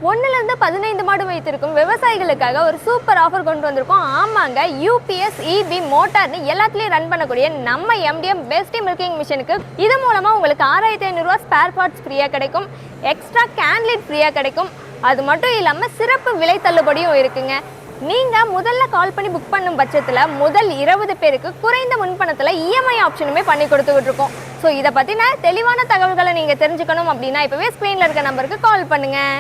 1லிருந்து 15 மாடு வைத்திருக்கும் விவசாயிகளுக்காக ஒரு சூப்பர் ஆஃபர் கொண்டு வந்திருக்கோம். ஆமாங்க, யூபிஎஸ் இபி மோட்டார்னு எல்லாத்துலேயும் ரன் பண்ணக்கூடிய நம்ம எம்டிஎம் பெஸ்ட் மில்கிங் மிஷினுக்கு இது மூலமாக உங்களுக்கு 6500 ரூபா ஸ்பேர் பார்ட்ஸ் ஃப்ரீயாக கிடைக்கும். எக்ஸ்ட்ரா கேன்லிட் ஃப்ரீயாக கிடைக்கும். அது மட்டும் இல்லாமல் சிறப்பு விலை தள்ளுபடியும் இருக்குங்க. நீங்கள் முதல்ல கால் பண்ணி புக் பண்ணும் பட்சத்தில் முதல் 20 பேருக்கு குறைந்த முன்பணத்தில் இஎம்ஐ ஆப்ஷனுமே பண்ணி கொடுத்துக்கிட்டு இருக்கோம். ஸோ இதை பற்றின தெளிவான தகவல்களை நீங்கள் தெரிஞ்சுக்கணும் அப்படின்னா இப்போவே ஸ்க்ரீனில் இருக்க நம்பருக்கு கால் பண்ணுங்கள்.